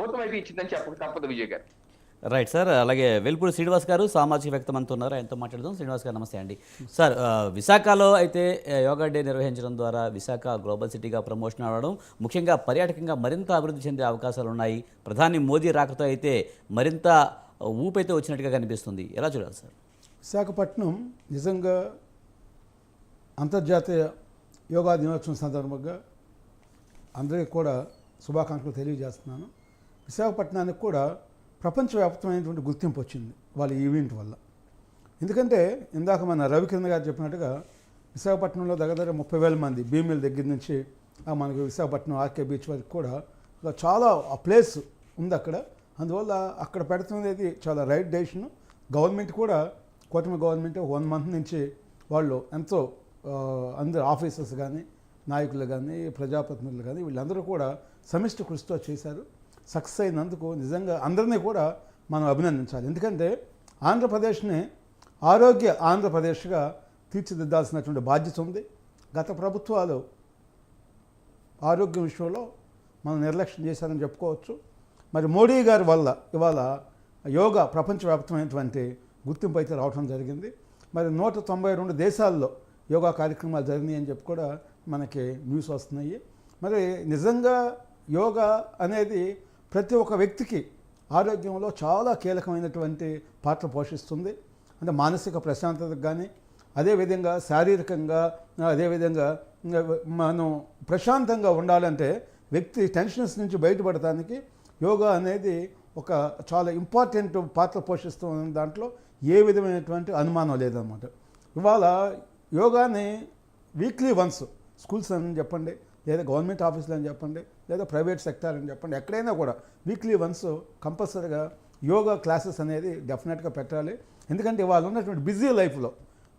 ఊతం అయితే ఇచ్చిందని చెప్పక తప్పదు విజయ్ గారు. Right sir. అలాగే వెల్పూడి శ్రీనివాస్ గారు సామాజిక వ్యక్తమంతా ఉన్నారు, ఆయనతో మాట్లాడదాం. శ్రీనివాస్ గారు నమస్తే అండి. సార్, విశాఖలో అయితే యోగా డే నిర్వహించడం ద్వారా విశాఖ గ్లోబల్ సిటీగా ప్రమోషన్ అవ్వడం, ముఖ్యంగా పర్యాటకంగా మరింత అభివృద్ధి చెందే అవకాశాలు ఉన్నాయి. ప్రధాని మోదీ రాకతో అయితే మరింత ఊపైతే వచ్చినట్టుగా కనిపిస్తుంది. ఎలా చూడాలి సార్? విశాఖపట్నం నిజంగా అంతర్జాతీయ యోగా దినోత్సవం సందర్భంగా అందరికీ కూడా శుభాకాంక్షలు తెలియజేస్తున్నాను. విశాఖపట్నానికి కూడా ప్రపంచవ్యాప్తమైనటువంటి గుర్తింపు వచ్చింది వాళ్ళ ఈవెంట్ వల్ల. ఎందుకంటే ఇందాక మన రవికిరణ్ గారు చెప్పినట్టుగా విశాఖపట్నంలో దగ్గర 30,000 మంది భీమిల దగ్గర నుంచి మనకి విశాఖపట్నం ఆర్కే బీచ్ వరకు కూడా చాలా ప్లేస్ ఉంది అక్కడ. అందువల్ల అక్కడ పెడుతున్నది చాలా రైట్ డెసిషన్. గవర్నమెంట్ కూడా కూటమి గవర్నమెంట్ 1 మంత్ నుంచి వాళ్ళు ఎంతో అందరు ఆఫీసర్స్ కానీ నాయకులు కానీ ప్రజాప్రతినిధులు కానీ వీళ్ళందరూ కూడా సమిష్టి కృషితో చేశారు. సక్సెస్ అయినందుకు నిజంగా అందరినీ కూడా మనం అభినందించాలి. ఎందుకంటే ఆంధ్రప్రదేశ్ని ఆరోగ్య ఆంధ్రప్రదేశ్గా తీర్చిదిద్దాల్సినటువంటి బాధ్యత ఉంది. గత ప్రభుత్వాలు ఆరోగ్యం విషయంలో మనం నిర్లక్ష్యం చేశారని చెప్పుకోవచ్చు. మరి మోడీ గారి వల్ల ఇవాళ యోగా ప్రపంచవ్యాప్తమైనటువంటి గుర్తింపు అయితే రావడం జరిగింది. మరి 192 దేశాల్లో యోగా కార్యక్రమాలు జరిగినాయి అని చెప్పి కూడా మనకి న్యూస్ వస్తున్నాయి. మరి నిజంగా యోగా అనేది ప్రతి ఒక్క వ్యక్తికి ఆరోగ్యంలో చాలా కీలకమైనటువంటి పాత్ర పోషిస్తుంది. అంటే మానసిక ప్రశాంతతకు కానీ, అదేవిధంగా శారీరకంగా, అదేవిధంగా మనం ప్రశాంతంగా ఉండాలంటే వ్యక్తి టెన్షన్స్ నుంచి బయటపడటానికి యోగా అనేది ఒక చాలా ఇంపార్టెంట్ పాత్ర పోషిస్తున్న దాంట్లో ఏ విధమైనటువంటి అనుమానం లేదన్నమాట. ఇవాళ యోగాని వీక్లీ వన్స్ స్కూల్స్ అని చెప్పండి, లేదా గవర్నమెంట్ ఆఫీసులు అని చెప్పండి, లేదా ప్రైవేట్ సెక్టార్ అని చెప్పండి, ఎక్కడైనా కూడా వీక్లీ వన్స్ కంపల్సరీగా యోగా క్లాసెస్ అనేది డెఫినెట్గా పెట్టాలి. ఎందుకంటే ఇవాళ ఉన్నటువంటి బిజీ లైఫ్లో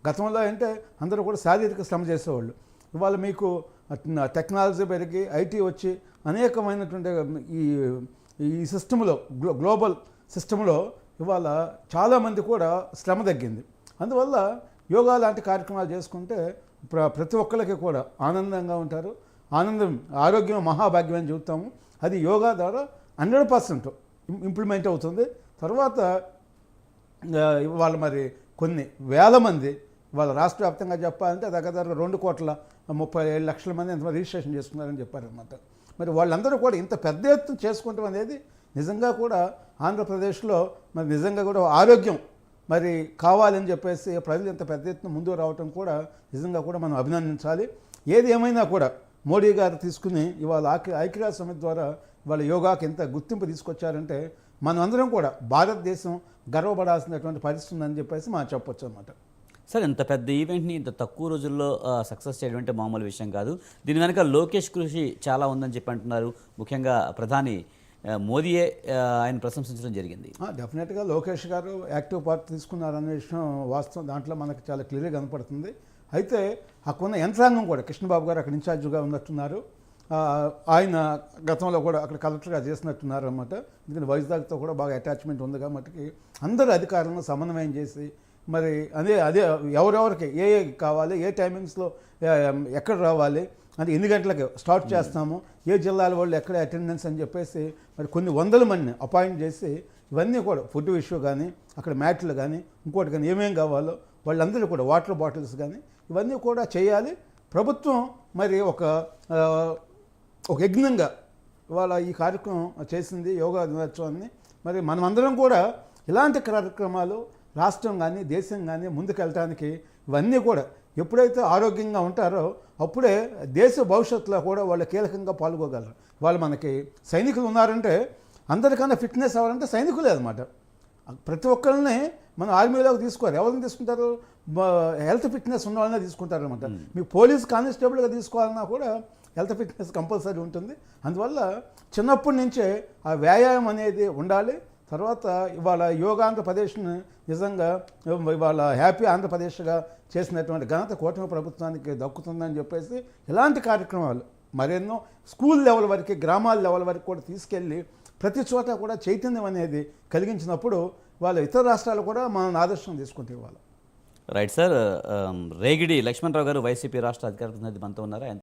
గతంలో అంటే అందరూ కూడా శారీరక శ్రమ చేసేవాళ్ళు. ఇవాళ మీకు టెక్నాలజీ పెరిగి ఐటీ వచ్చి అనేకమైనటువంటి ఈ సిస్టంలో గ్లోబల్ సిస్టంలో ఇవాళ చాలామంది కూడా శ్రమ తగ్గింది. అందువల్ల యోగా లాంటి కార్యక్రమాలు చేసుకుంటే ప్రతి ఒక్కరికి కూడా ఆనందంగా ఉంటారు. ఆరోగ్యం మహాభాగ్యం అని చెబుతాము. అది యోగా ద్వారా 100% ఇంప్లిమెంట్ అవుతుంది. తర్వాత ఇవాళ మరి కొన్ని వేల మంది వాళ్ళ రాష్ట్ర వ్యాప్తంగా చెప్పాలంటే దగ్గర 2,37,00,000 మంది ఎంతమంది రిజిస్ట్రేషన్ చేసుకున్నారని చెప్పారనమాట. మరి వాళ్ళందరూ కూడా ఇంత పెద్ద ఎత్తున చేసుకుంటాం అనేది నిజంగా కూడా ఆంధ్రప్రదేశ్లో మరి నిజంగా కూడా ఆరోగ్యం మరి కావాలని చెప్పేసి ప్రజలు ఇంత పెద్ద ఎత్తున ముందుకు రావటం కూడా నిజంగా కూడా మనం అభినందించాలి. ఏది ఏమైనా కూడా మోడీ గారు తీసుకుని ఇవాళ ఐక్యరాజ్య సమితి ద్వారా ఇవాళ యోగాకి ఎంత గుర్తింపు తీసుకొచ్చారంటే మనం అందరం కూడా భారతదేశం గర్వపడాల్సినటువంటి పరిస్థితి ఉందని చెప్పేసి మనం చెప్పొచ్చు అనమాట. సార్, ఇంత పెద్ద ఈవెంట్ని ఇంత తక్కువ రోజుల్లో సక్సెస్ చేయడం అంటే మామూలు విషయం కాదు. దీని వెనక లోకేష్ కృషి చాలా ఉందని చెప్పి అంటున్నారు. ముఖ్యంగా ప్రధాని మోదీయే ఆయన ప్రశంసించడం జరిగింది. డెఫినెట్గా లోకేష్ గారు యాక్టివ్ పార్ట్ తీసుకున్నారనే విషయం వాస్తవం దాంట్లో మనకు చాలా క్లియర్గా కనపడుతుంది. అయితే అక్కడున్న యంత్రాంగం కూడా కృష్ణబాబు గారు అక్కడ ఇన్ఛార్జ్గా ఉన్నట్టున్నారు. ఆయన గతంలో కూడా అక్కడ కలెక్టర్గా చేసినట్టున్నారు అన్నమాట. ఎందుకంటే వైజాగ్తో కూడా బాగా అటాచ్మెంట్ ఉంది కాబట్టి అందరు అధికారులను సమన్వయం చేసి మరి అదే ఎవరెవరికి ఏ కావాలి, ఏ టైమింగ్స్లో ఎక్కడ రావాలి, అంటే ఎన్ని గంటలకు స్టార్ట్ చేస్తాము, ఏ జిల్లాల వాళ్ళు ఎక్కడ అటెండెన్స్ అని చెప్పేసి మరి కొన్ని వందల మందిని అపాయింట్ చేసి ఇవన్నీ కూడా ఫుడ్ ఇష్యూ కానీ, అక్కడ మ్యాట్లు కానీ, ఇంకోటి కానీ ఏమేం కావాలో వాళ్ళందరూ కూడా వాటర్ బాటిల్స్ కానీ ఇవన్నీ కూడా చేయాలి. ప్రభుత్వం మరి ఒక యజ్ఞంగా ఇవాళ ఈ కార్యక్రమం చేసింది యోగా దినోత్సవాన్ని. మరి మనమందరం కూడా ఇలాంటి కార్యక్రమాలు రాష్ట్రం కానీ దేశం కానీ ముందుకెళ్ళటానికి ఇవన్నీ కూడా ఎప్పుడైతే ఆరోగ్యంగా ఉంటారో అప్పుడే దేశ భవిష్యత్తులో కూడా వాళ్ళు కీలకంగా పాల్గొగలరు. వాళ్ళు మనకి సైనికులు ఉన్నారంటే అందరికన్నా ఫిట్నెస్ అవ్వాలంటే సైనికులే అనమాట. ప్రతి ఒక్కరిని మనం ఆర్మీలోకి తీసుకోరు. ఎవరిని తీసుకుంటారు? హెల్త్ ఫిట్నెస్ ఉన్న వాళ్ళనే తీసుకుంటారు అనమాట. మీకు పోలీస్ కానిస్టేబుల్గా తీసుకోవాలన్నా కూడా హెల్త్ ఫిట్నెస్ కంపల్సరీ ఉంటుంది. అందువల్ల చిన్నప్పటి నుంచే ఆ వ్యాయామం అనేది ఉండాలి. తర్వాత ఇవాళ యోగా ఆంధ్రప్రదేశ్ని నిజంగా ఇవాళ హ్యాపీ ఆంధ్రప్రదేశ్గా చేసినటువంటి ఘనత కూటమి ప్రభుత్వానికి దక్కుతుందని చెప్పేసి ఇలాంటి కార్యక్రమాలు మరెన్నో స్కూల్ లెవెల్ వరకు, గ్రామాల లెవెల్ వరకు కూడా తీసుకెళ్ళి ప్రతి చోట కూడా చైతన్యం అనేది కలిగించినప్పుడు వాళ్ళ ఇతర రాష్ట్రాలు కూడా మనం ఆదర్శం తీసుకుంటే ఇవ్వాలి. Right sir. రేగిడి లక్ష్మణరావు గారు వైసీపీ రాష్ట్ర అధికార ప్రతినిధి మనతో ఉన్నారు.